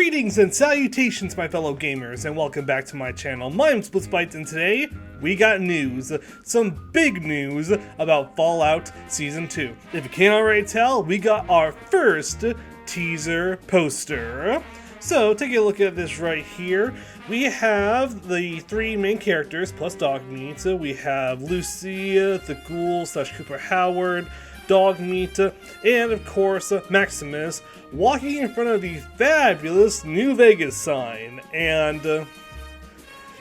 Greetings and salutations, my fellow gamers, and welcome back to my channel. My name's Blitzbytes, and today we got news. Some big news about Fallout Season 2. If you can't already tell, we got our first teaser poster. So, taking a look at this right here, we have the three main characters plus Dogmeat. We have Lucy, the Ghoul / Cooper Howard, Dogmeat, and of course Maximus walking in front of the fabulous New Vegas sign. And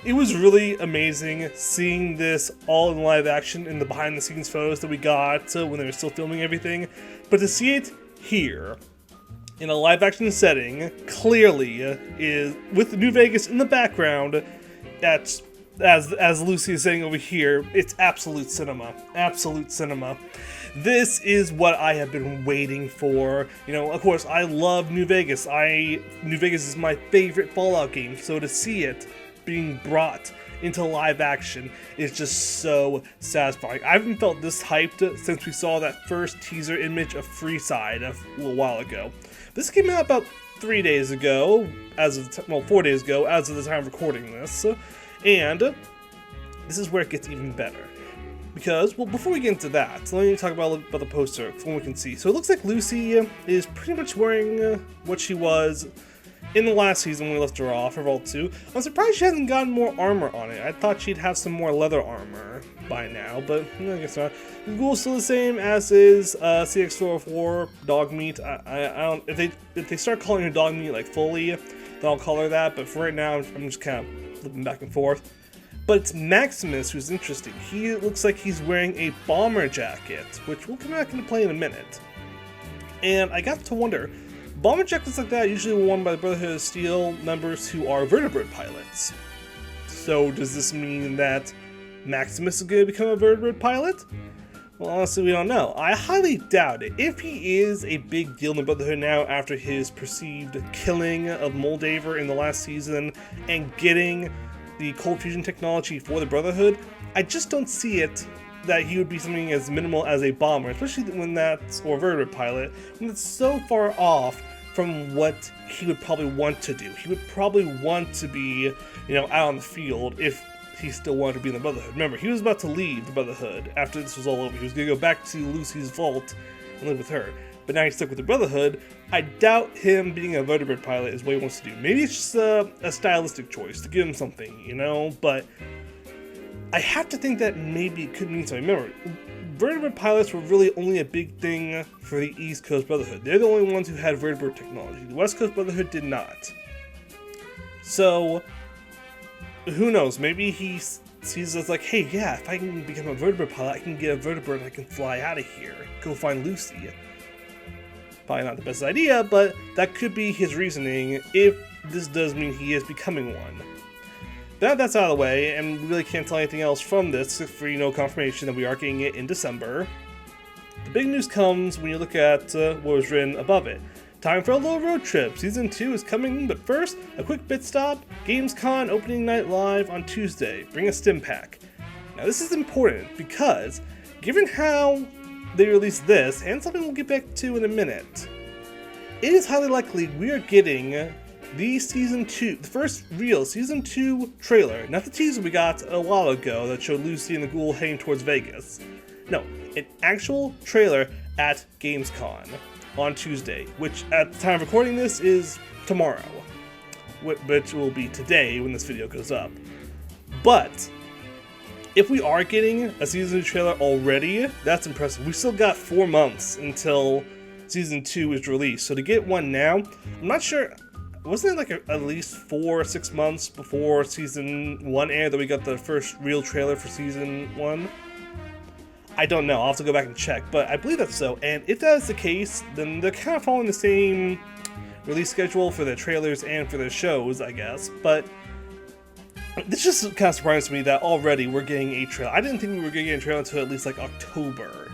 it was really amazing seeing this all in live action in the behind the scenes photos that we got when they were still filming everything, but to see it here in a live action setting clearly is with New Vegas in the background. That's as Lucy is saying over here, it's absolute cinema. Absolute cinema. This is what I have been waiting for. You know, of course, I love New Vegas. New Vegas is my favorite Fallout game, so to see it being brought into live action is just so satisfying. I haven't felt this hyped since we saw that first teaser image of Freeside a little while ago. This came out about 3 days ago, 4 days ago, as of the time of recording this. And this is where it gets even better. Because, well, before we get into that, let me talk about the poster from what we can see. So it looks like Lucy is pretty much wearing what she was in the last season when we left her off, for Vault 2. I'm surprised she hasn't gotten more armor on it. I thought she'd have some more leather armor by now, but I guess not. The Ghoul's still the same, as is CX404, Dogmeat. I don't, if they start calling her Dogmeat like fully, then I'll call her that, but for right now, I'm just kind of flipping back and forth. But it's Maximus who's interesting. He looks like he's wearing a bomber jacket, which we'll come back into play in a minute. And I got to wonder, bomber jackets like that are usually worn by the Brotherhood of Steel members who are vertebrate pilots. So does this mean that Maximus is going to become a vertebrate pilot? Well, honestly, we don't know. I highly doubt it. If he is a big deal in the Brotherhood now after his perceived killing of Moldaver in the last season and getting the cold fusion technology for the Brotherhood, I just don't see it that he would be something as minimal as a bomber, especially when that's, or a vertebrate pilot, when it's so far off from what he would probably want to do. He would probably want to be, out on the field if he still wanted to be in the Brotherhood. Remember, he was about to leave the Brotherhood after this was all over. He was going to go back to Lucy's vault and live with her. But now he's stuck with the Brotherhood. I doubt him being a vertebrate pilot is what he wants to do. Maybe it's just a stylistic choice to give him something, but I have to think that maybe it could mean something. Remember, vertebrate pilots were really only a big thing for the East Coast Brotherhood. They're the only ones who had vertebrate technology. The West Coast Brotherhood did not. So, who knows? Maybe he sees us like, hey, yeah, if I can become a vertebrate pilot, I can get a vertebrate and I can fly out of here. Go find Lucy. Probably not the best idea, but that could be his reasoning if this does mean he is becoming one. That's out of the way, and we really can't tell anything else from this except for, confirmation that we are getting it in December. The big news comes when you look at what was written above it. Time for a little road trip. Season 2 is coming, but first, a quick bit stop. Gamescom opening night live on Tuesday. Bring a stim pack. Now this is important because, given how they released this, and something we'll get back to in a minute, it is highly likely we are getting the first real Season 2 trailer, not the teaser we got a while ago that showed Lucy and the Ghoul heading towards Vegas. No, an actual trailer at Gamescom on Tuesday, which at the time of recording this is tomorrow, which will be today when this video goes up. But if we are getting a Season 2 trailer already, that's impressive. We've still got 4 months until Season 2 is released, so to get one now, I'm not sure, wasn't it like at least 4 or 6 months before Season 1 aired that we got the first real trailer for Season 1? I don't know, I'll have to go back and check, but I believe that's so, and if that is the case, then they're kind of following the same release schedule for their trailers and for their shows, I guess, but this just kind of surprised me that already we're getting a trailer. I didn't think we were going to get a trailer until at least like October,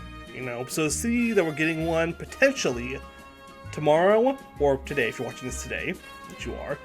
So to see that we're getting one potentially tomorrow, or today if you're watching this today, which you are,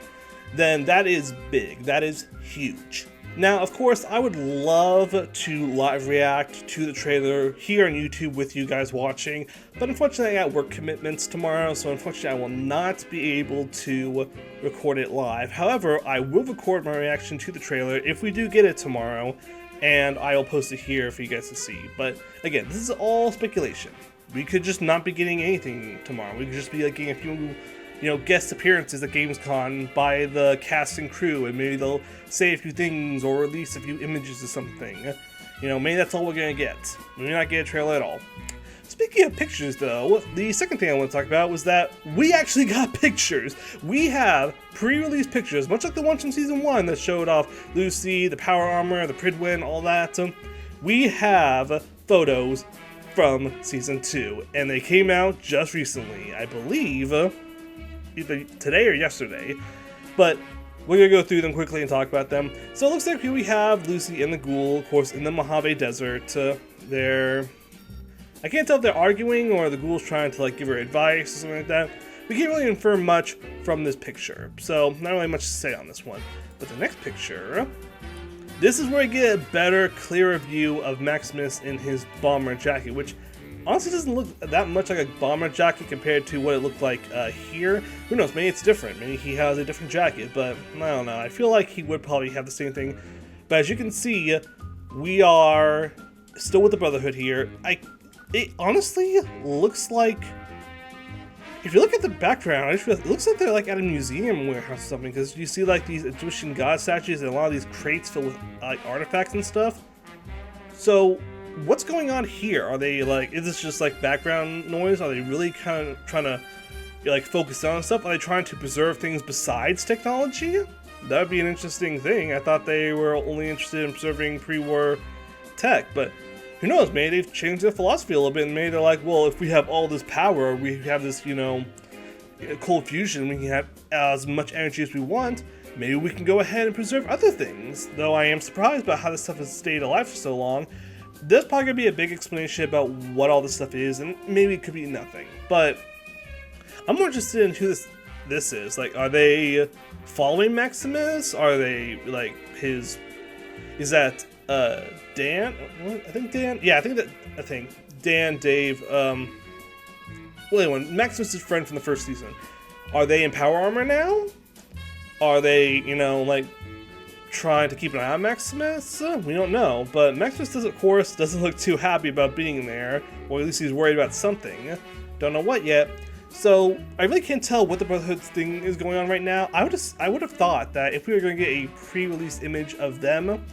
then that is big. That is huge. Now, of course, I would love to live react to the trailer here on YouTube with you guys watching, but unfortunately I got work commitments tomorrow, so unfortunately I will not be able to record it live. However, I will record my reaction to the trailer if we do get it tomorrow, and I will post it here for you guys to see. But again, this is all speculation. We could just not be getting anything tomorrow. We could just be like getting a few guest appearances at Gamescom by the cast and crew, and maybe they'll say a few things or release a few images or something. Maybe that's all we're gonna get. We may not get a trailer at all. Speaking of pictures, though, the second thing I want to talk about was that we actually got pictures. We have pre-release pictures, much like the ones from Season 1 that showed off Lucy, the Power Armor, the Pridwen, all that. We have photos from Season 2, and they came out just recently, I believe, either today or yesterday, but we're gonna go through them quickly and talk about them. So it looks like here we have Lucy and the Ghoul, of course, in the Mojave Desert. I can't tell if they're arguing or the Ghoul's trying to give her advice or something like that. We can't really infer much from this picture, so not really much to say on this one. But the next picture, this is where we get a better, clearer view of Maximus in his bomber jacket, which honestly doesn't look that much like a bomber jacket compared to what it looked like here. Who knows, maybe it's different. Maybe he has a different jacket, but I don't know. I feel like he would probably have the same thing. But as you can see, we are still with the Brotherhood here. It honestly looks like, if you look at the background, it looks like they're at a museum warehouse or something, because you see these Egyptian god statues and a lot of these crates filled with artifacts and stuff. So what's going on here? Are they is this just background noise? Are they really kind of trying to focus on stuff? Are they trying to preserve things besides technology? That would be an interesting thing. I thought they were only interested in preserving pre-war tech, but who knows? Maybe they've changed their philosophy a little bit, and maybe they're like, well, if we have all this power, we have this, cold fusion, we can have as much energy as we want, maybe we can go ahead and preserve other things. Though I am surprised about how this stuff has stayed alive for so long. There's probably going to be a big explanation about what all this stuff is, and maybe it could be nothing. But I'm more interested in who this is. Are they following Maximus? Are they, his... Is that, Dan? I think Dan? Yeah, I think Dan, Dave, well, anyway, Maximus' friend from the first season. Are they in Power Armor now? Are they, trying to keep an eye on Maximus? We don't know, but Maximus, of course, doesn't look too happy about being there, or at least he's worried about something. Don't know what yet. So I really can't tell what the Brotherhood thing is going on right now. I would have thought that if we were going to get a pre-release image of them,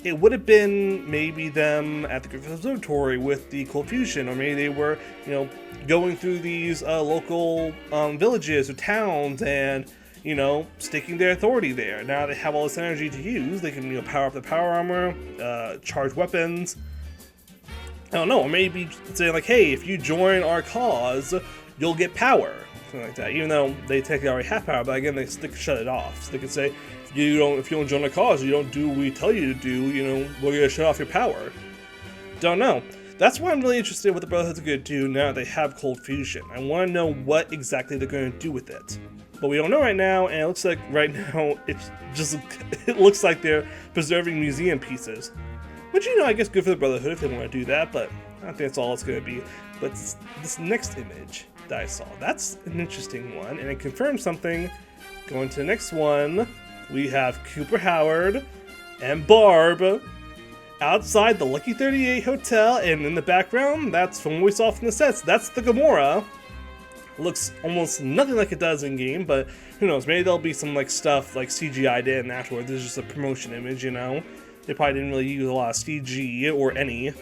it would have been maybe them at the Griffith Observatory with the cold fusion, or maybe they were, going through these local villages or towns and, staking their authority there. Now they have all this energy to use. They can, power up the power armor, charge weapons. I don't know, or maybe saying hey, if you join our cause, you'll get power, something like that. Even though they technically already have power, but again, they can shut it off. So they can say, if you don't join our cause, you don't do what we tell you to do, we're gonna shut off your power. Don't know. That's why I'm really interested in what the Brotherhood's gonna do now that they have cold fusion. I want to know what exactly they're gonna do with it. But we don't know right now, and it looks like right now it looks like they're preserving museum pieces. Which, I guess good for the Brotherhood if they want to do that, but I don't think that's all it's going to be. But this next image that I saw, that's an interesting one, and it confirms something. Going to the next one, we have Cooper Howard and Barb outside the Lucky 38 Hotel, and in the background, that's from what we saw from the sets. That's the Gamora. Looks almost nothing like it does in game, but who knows? Maybe there'll be some stuff CGI'd in afterwards. This is just a promotion image, They probably didn't really use a lot of CG or any.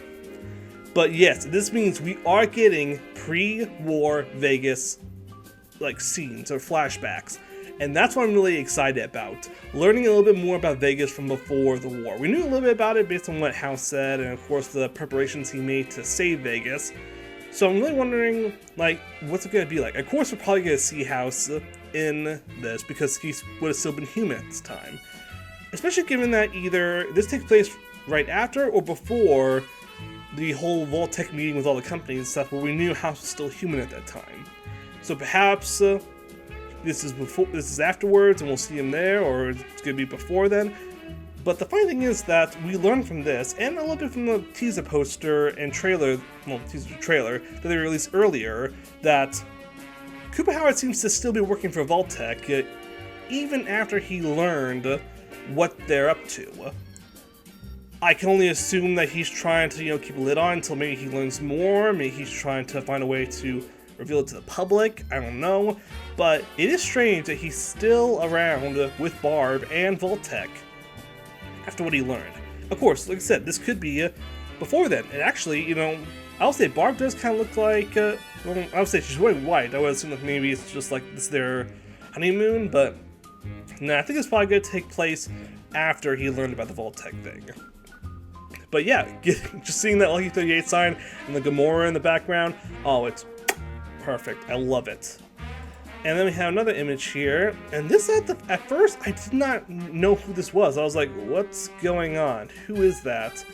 But yes, this means we are getting pre-war Vegas scenes or flashbacks. And that's what I'm really excited about. Learning a little bit more about Vegas from before the war. We knew a little bit about it based on what House said, and of course the preparations he made to save Vegas. So I'm really wondering, what's it going to be like? Of course we're probably going to see House in this, because he would have still been human at this time. Especially given that either this takes place right after or before the whole Vault-Tec meeting with all the companies and stuff, where we knew House was still human at that time. So perhaps this is afterwards, and we'll see him there, or it's gonna be before then. But the funny thing is that we learned from this, and a little bit from the teaser poster and trailer, teaser trailer that they released earlier, that Cooper Howard seems to still be working for Vault-Tec, even after he learned what they're up to. I can only assume that he's trying to, keep a lid on until maybe he learns more. Maybe he's trying to find a way to reveal it to the public. I don't know. But it is strange that he's still around with Barb and Vault-Tec after what he learned. Of course, like I said, this could be before then. And actually, I would say Barb does kind of look like, I would say she's wearing white. I would assume that maybe it's just like this their honeymoon, but no, I think it's probably going to take place after he learned about the Vault-Tec thing. But yeah, just seeing that Lucky 38 sign and the Gamora in the background, oh, it's perfect. I love it. And then we have another image here, and this at first I did not know who this was. I was like, what's going on? Who is that?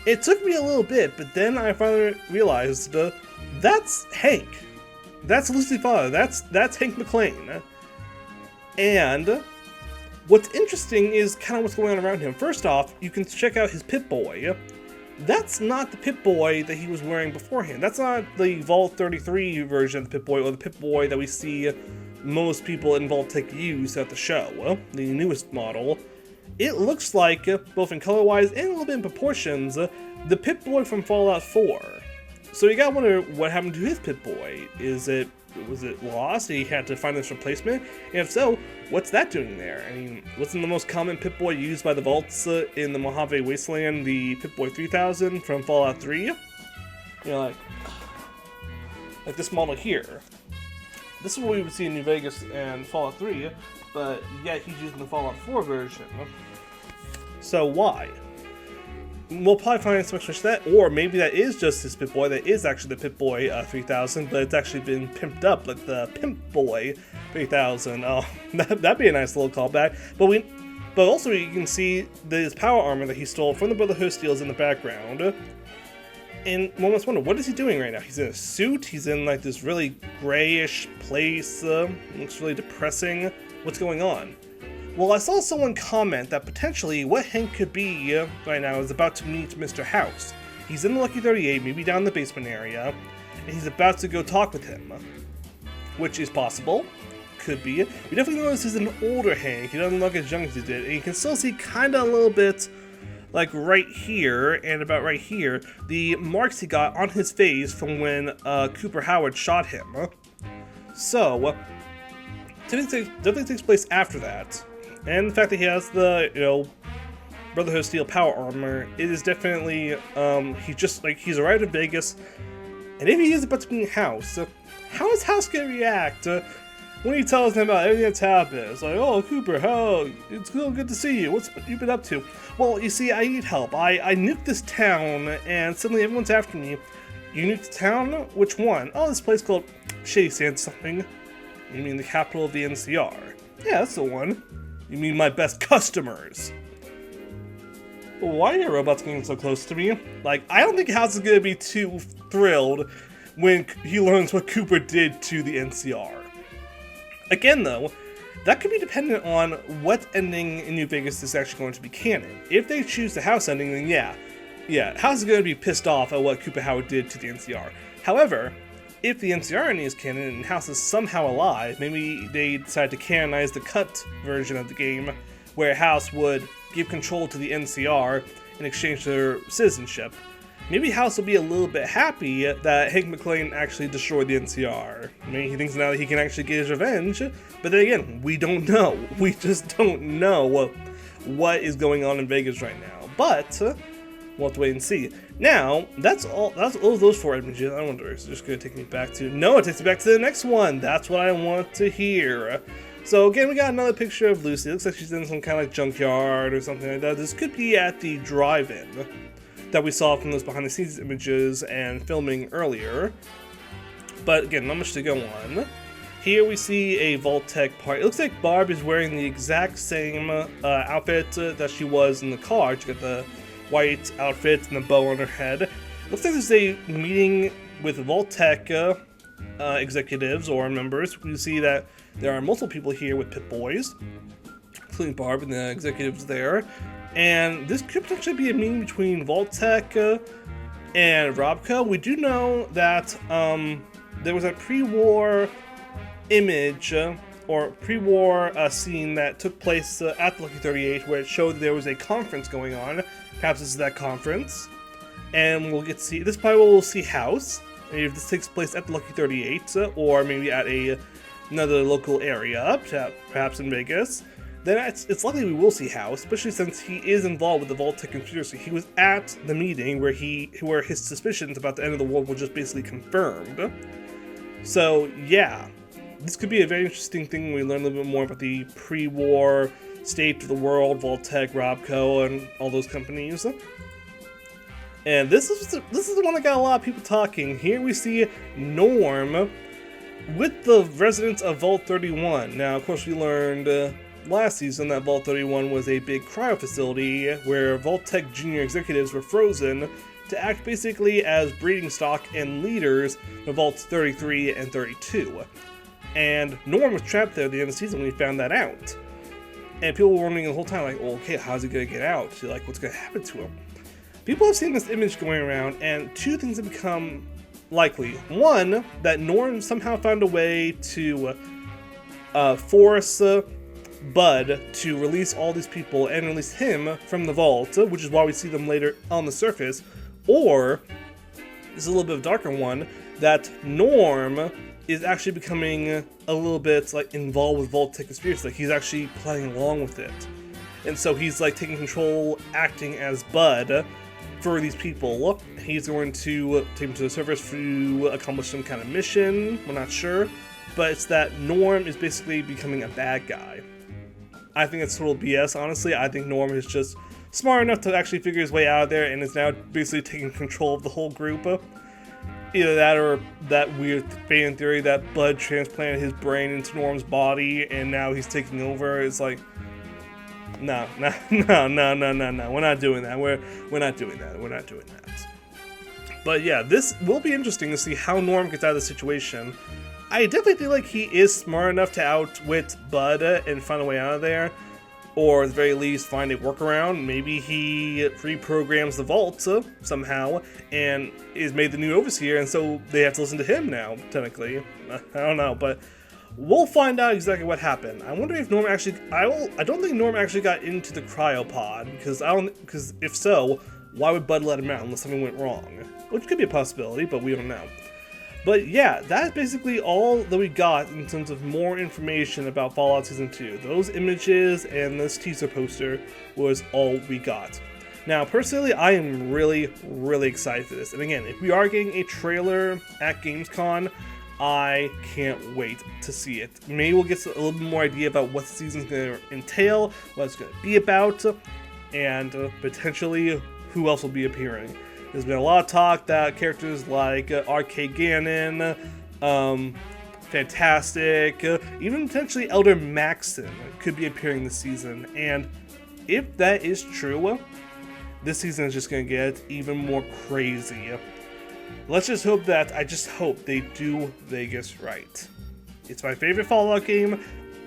It took me a little bit, but then I finally realized that's Hank. That's Lucy's father. That's Hank McClane. And what's interesting is kind of what's going on around him. First off, you can check out his Pip-Boy. That's not the Pip-Boy that he was wearing beforehand. That's not the Vault 33 version of the Pip-Boy, or the Pip-Boy that we see most people in Vault-Tec use at the show, the newest model. It looks like, both in color-wise and a little bit in proportions, the Pip-Boy from Fallout 4. So you gotta wonder what happened to his Pip-Boy. Was it lost? He had to find this replacement? And if so, what's that doing there? I mean, wasn't the most common Pip-Boy used by the Vaults in the Mojave Wasteland the Pip-Boy 3000 from Fallout 3? Like this model here. This is what we would see in New Vegas and Fallout 3, but yet he's using the Fallout 4 version. So why? We'll probably find some explanation for that, or maybe that is just his Pip-Boy. That is actually the Pip-Boy 3000, but it's actually been pimped up like the Pimp-Boy 3000. Oh, that'd be a nice little callback. But also you can see his power armor that he stole from the Brotherhood of Steel is in the background. And one must wonder, what is he doing right now? He's in a suit. He's in like this really grayish place. Looks really depressing. What's going on? Well, I saw someone comment that potentially what Hank could be right now is about to meet Mr. House. He's in the Lucky 38, maybe down in the basement area, and he's about to go talk with him. Which is possible. Could be. We definitely notice he's an older Hank. He doesn't look as young as he did, and you can still see kind of a little bit, like right here, and about right here, the marks he got on his face from when Cooper Howard shot him. So, definitely takes place after that. And the fact that he has the, Brotherhood of Steel power armor, it is definitely, he's arrived in Vegas, and if he is about to be in House, how is House gonna react when he tells him about everything that's happened? It's like, oh, Cooper, it's so good to see you. What you been up to? Well, you see, I need help. I nuked this town, and suddenly everyone's after me. You nuked the town? Which one? Oh, this place called Shady Sands something. You mean the capital of the NCR? Yeah, that's the one. You mean my best customers? Why are your robots getting so close to me? I don't think House is gonna be too thrilled when he learns what Cooper did to the NCR. Again, though, that could be dependent on what ending in New Vegas is actually going to be canon. If they choose the House ending, then yeah, House is gonna be pissed off at what Cooper Howard did to the NCR. However, if the NCR ending is canon and House is somehow alive, maybe they decide to canonize the cut version of the game, where House would give control to the NCR in exchange for their citizenship. Maybe House will be a little bit happy that Hank McClane actually destroyed the NCR. Maybe he thinks now that he can actually get his revenge, but then again, we don't know. We just don't know what is going on in Vegas right now. But we'll have to wait and see. Now, that's all of those 4 images. I wonder, is it just going to take me back to... No, it takes me back to the next one. That's what I want to hear. So again, we got another picture of Lucy. It looks like she's in some kind of junkyard or something like that. This could be at the drive-in that we saw from those behind-the-scenes images and filming earlier. But again, not much to go on. Here we see a Vault-Tec party. It looks like Barb is wearing the exact same outfit that she was in the car. She got the white outfit and the bow on her head. Looks like there's a meeting with Vault-Tec executives or members. We see that there are multiple people here with Pip-Boys, including Barb and the executives there. And this could potentially be a meeting between Vault-Tec and Robco. We do know that there was a pre-war image or pre-war scene that took place at the Lucky 38 where it showed that there was a conference going on. Perhaps this is that conference. And we'll get to see, this is probably where we'll see House. Maybe if this takes place at the Lucky 38 or maybe at another local area, perhaps in Vegas, then it's likely we will see House, especially since he is involved with the Vault-Tec conspiracy. He was at the meeting where his suspicions about the end of the world were just basically confirmed. So yeah, this could be a very interesting thing when we learn a little bit more about the pre-war state of the world, Vault-Tec, Robco, and all those companies. And this is the one that got a lot of people talking. Here we see Norm with the residents of Vault 31. Now, of course, we learned last season that Vault 31 was a big cryo facility where Vault-Tec junior executives were frozen to act basically as breeding stock and leaders of Vaults 33 and 32. And Norm was trapped there at the end of the season when he found that out. And people were wondering the whole time, like, well, okay, how's he going to get out? Like, what's going to happen to him? People have seen this image going around, and two things have become likely. One, that Norm somehow found a way to force Bud to release all these people and release him from the vault, which is why we see them later on the surface. Or, this is a little bit of a darker one, that Norm is actually becoming a little bit like involved with Vault-Tec conspiracy. Like he's actually playing along with it. And so he's like taking control, acting as Bud for these people. He's going to take them to the surface to accomplish some kind of mission. We're not sure. But it's that Norm is basically becoming a bad guy. I think it's total BS, honestly. I think Norm is just smart enough to actually figure his way out of there and is now basically taking control of the whole group. Either that or that weird fan theory that Bud transplanted his brain into Norm's body and now he's taking over. It's like, no. We're not doing that. We're not doing that. But yeah, this will be interesting to see how Norm gets out of the situation. I definitely feel like he is smart enough to outwit Bud and find a way out of there. Or at the very least, find a workaround. Maybe he reprograms the vault somehow and is made the new overseer, and so they have to listen to him now, technically. I don't know, but we'll find out exactly what happened. I wonder if Norm actually... I don't think Norm actually got into the cryopod, because if so, why would Bud let him out unless something went wrong? Which could be a possibility, but we don't know. But yeah, that's basically all that we got in terms of more information about Fallout Season 2. Those images and this teaser poster was all we got. Now, personally, I am really, really excited for this. And again, if we are getting a trailer at Gamescom, I can't wait to see it. Maybe we'll get a little bit more idea about what the season's going to entail, what it's going to be about, and potentially who else will be appearing. There's been a lot of talk that characters like Arcade Gannon, Fantastic, even potentially Elder Maxson could be appearing this season. And if that is true, this season is just going to get even more crazy. Let's just hope that, I just hope they do Vegas right. It's my favorite Fallout game.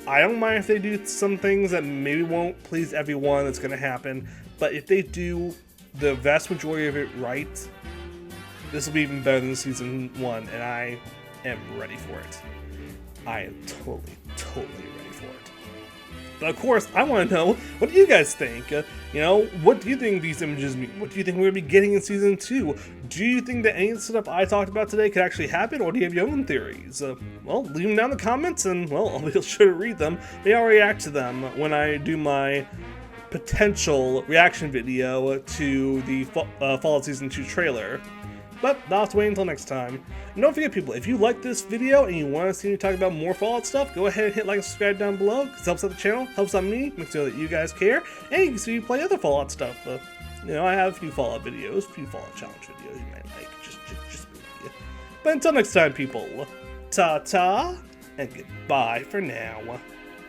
I don't mind if they do some things that maybe won't please everyone that's going to happen. But if they do the vast majority of it right, this will be even better than Season 1, and I am ready for it. I am totally ready for it. But of course, I want to know, what do you guys think? What do you think these images mean? What do you think we're going to be getting in Season 2? Do you think that any of the stuff I talked about today could actually happen, or do you have your own theories? Well, leave them down in the comments, and, well, I'll be sure to read them. Maybe I'll react to them when I do my potential reaction video to the Fallout Season 2 trailer. But I'll have to wait until next time. And don't forget, people, if you like this video and you want to see me talk about more Fallout stuff, go ahead and hit like and subscribe down below, because it helps out the channel, helps out me, makes sure that you guys care, and you can see me play other Fallout stuff. I have a few Fallout videos, a few Fallout Challenge videos you might like, just maybe. But until next time, people, ta-ta, and goodbye for now.